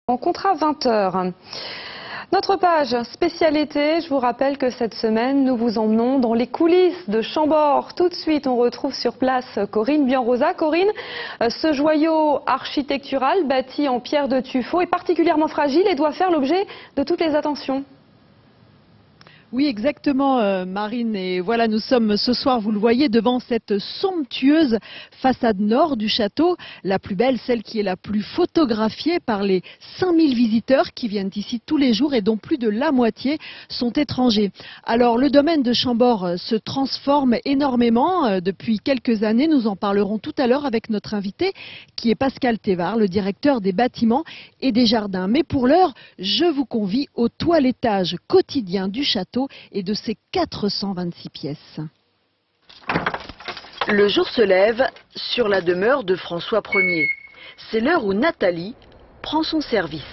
Rencontre à 20 h. Notre page spéciale été, je vous rappelle que cette semaine, nous vous emmenons dans les coulisses de Chambord. Tout de suite, on retrouve sur place Corinne Bianrosa. Corinne, ce joyau architectural bâti en pierre de tuffeau est particulièrement fragile et doit faire l'objet de toutes les attentions. Oui, exactement, Marine. Et voilà, nous sommes ce soir, vous le voyez, devant cette somptueuse façade nord du château, la plus belle, celle qui est la plus photographiée par les 5000 visiteurs qui viennent ici tous les jours et dont plus de la moitié sont étrangers. Alors, le domaine de Chambord se transforme énormément depuis quelques années. Nous en parlerons tout à l'heure avec notre invité, qui est Pascal Thévard, le directeur des bâtiments et des jardins. Mais pour l'heure, je vous convie au toilettage quotidien du château et de ses 426 pièces. Le jour se lève sur la demeure de François Ier. C'est l'heure où Nathalie prend son service.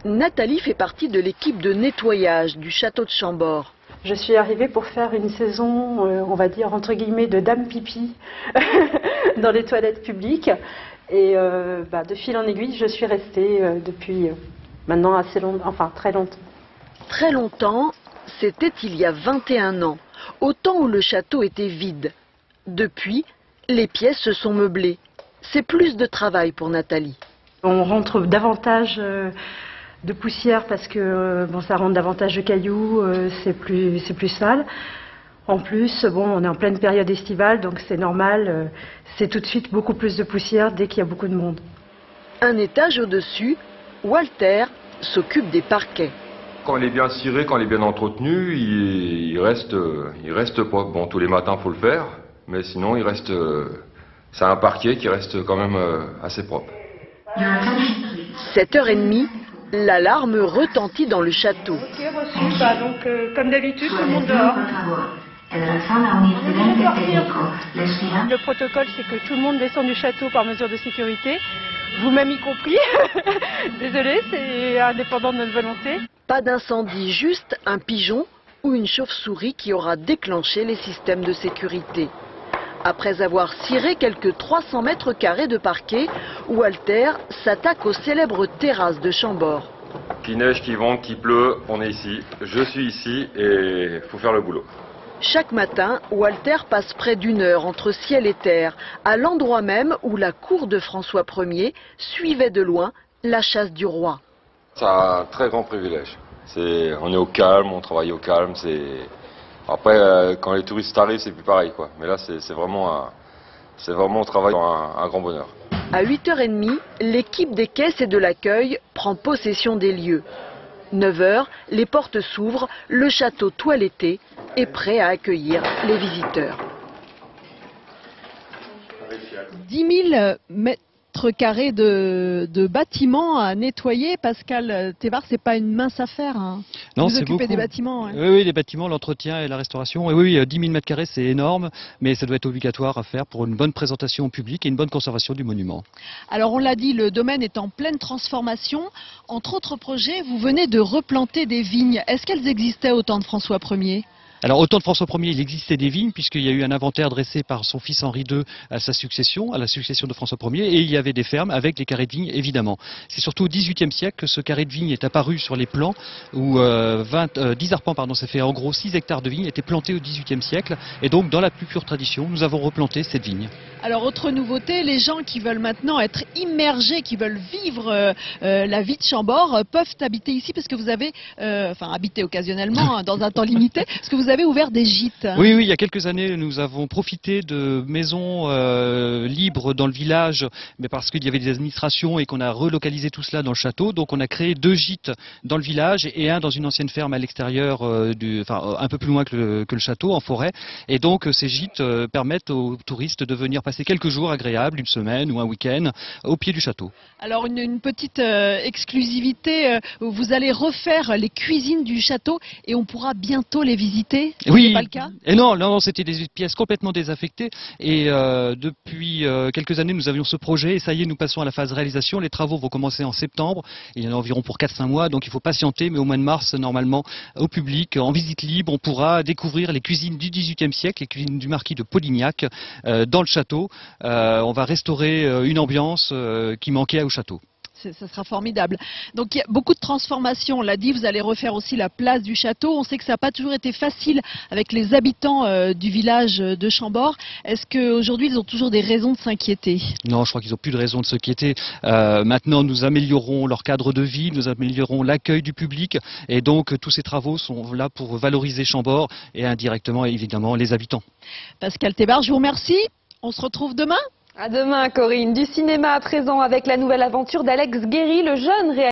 Nathalie fait partie de l'équipe de nettoyage du château de Chambord. Je suis arrivée pour faire une saison, on va dire entre guillemets, de dame pipi dans les toilettes publiques. Et de fil en aiguille, je suis restée depuis maintenant très longtemps. Très longtemps, c'était il y a 21 ans, au temps où le château était vide. Depuis, les pièces se sont meublées. C'est plus de travail pour Nathalie. On rentre davantage de poussière parce que ça rentre davantage de cailloux, c'est plus sale. En plus, on est en pleine période estivale, donc c'est normal, c'est tout de suite beaucoup plus de poussière dès qu'il y a beaucoup de monde. Un étage au-dessus, Walter s'occupe des parquets. Quand il est bien ciré, quand il est bien entretenu, il reste pas. Bon, tous les matins, faut le faire, mais sinon, c'est un parquet qui reste quand même assez propre. 7h30, l'alarme retentit dans le château. Ok, reçu, donc comme d'habitude, tout le monde dehors. Le protocole, c'est que tout le monde descend du château par mesure de sécurité, vous-même y compris. Désolée, c'est indépendant de notre volonté. Pas d'incendie, juste un pigeon ou une chauve-souris qui aura déclenché les systèmes de sécurité. Après avoir ciré quelques 300 mètres carrés de parquet, Walter s'attaque aux célèbres terrasses de Chambord. Qu'il neige, qu'il vente, qu'il pleut, on est ici. Je suis ici et il faut faire le boulot. Chaque matin, Walter passe près d'1 heure entre ciel et terre, à l'endroit même où la cour de François Ier suivait de loin la chasse du roi. C'est un très grand privilège. On est au calme, on travaille au calme. Après, quand les touristes arrivent, c'est plus pareil, quoi. Mais là, c'est vraiment on travaille dans un grand bonheur. À 8h30, l'équipe des caisses et de l'accueil prend possession des lieux. 9h, les portes s'ouvrent, le château toiletté est prêt à accueillir les visiteurs. 10 000 mètres carrés de bâtiments à nettoyer. Pascal Thévard, c'est pas une mince affaire. Hein. Non, vous c'est occupez beaucoup. Des bâtiments. Ouais. Oui, les bâtiments, l'entretien et la restauration. Et oui, 10 000 mètres carrés, c'est énorme, mais ça doit être obligatoire à faire pour une bonne présentation au public et une bonne conservation du monument. Alors, on l'a dit, le domaine est en pleine transformation. Entre autres projets, vous venez de replanter des vignes. Est-ce qu'elles existaient au temps de François Ier ? Alors, au temps de François Ier, il existait des vignes, puisqu'il y a eu un inventaire dressé par son fils Henri II à sa succession, à la succession de François Ier, et il y avait des fermes avec les carrés de vignes, évidemment. C'est surtout au XVIIIe siècle que ce carré de vigne est apparu sur les plans, où 10 arpents, ça fait en gros 6 hectares de vignes, étaient plantés au XVIIIe siècle, et donc dans la plus pure tradition, nous avons replanté cette vigne. Alors, autre nouveauté, les gens qui veulent maintenant être immergés, qui veulent vivre la vie de Chambord, peuvent habiter ici, parce que vous avez, habiter occasionnellement, dans un temps limité, parce que vous avez ouvert des gîtes. Oui, il y a quelques années, nous avons profité de maisons libres dans le village, mais parce qu'il y avait des administrations et qu'on a relocalisé tout cela dans le château. Donc on a créé 2 gîtes dans le village et un dans une ancienne ferme à l'extérieur, un peu plus loin que le château, en forêt. Et donc ces gîtes permettent aux touristes de venir passer quelques jours agréables, une semaine ou un week-end, au pied du château. Alors une petite exclusivité, vous allez refaire les cuisines du château et on pourra bientôt les visiter. Oui, c'est pas le cas ? Et non, c'était des pièces complètement désaffectées et depuis quelques années nous avions ce projet et ça y est, nous passons à la phase réalisation. Les travaux vont commencer en septembre, il y en a environ pour 4-5 mois, donc il faut patienter, mais au mois de mars, normalement, au public, en visite libre, on pourra découvrir les cuisines du XVIIIe siècle, les cuisines du marquis de Polignac dans le château. On va restaurer une ambiance qui manquait au château. Ça sera formidable. Donc il y a beaucoup de transformations. On l'a dit, vous allez refaire aussi la place du château. On sait que ça n'a pas toujours été facile avec les habitants du village de Chambord. Est-ce qu'aujourd'hui, ils ont toujours des raisons de s'inquiéter? Non, je crois qu'ils n'ont plus de raison de s'inquiéter. Maintenant, nous améliorons leur cadre de vie, nous améliorons l'accueil du public. Et donc, tous ces travaux sont là pour valoriser Chambord et indirectement, évidemment, les habitants. Pascal Thébar, je vous remercie. On se retrouve demain. À demain, Corinne. Du cinéma à présent avec la nouvelle aventure d'Alex Guéry, le jeune réalisateur.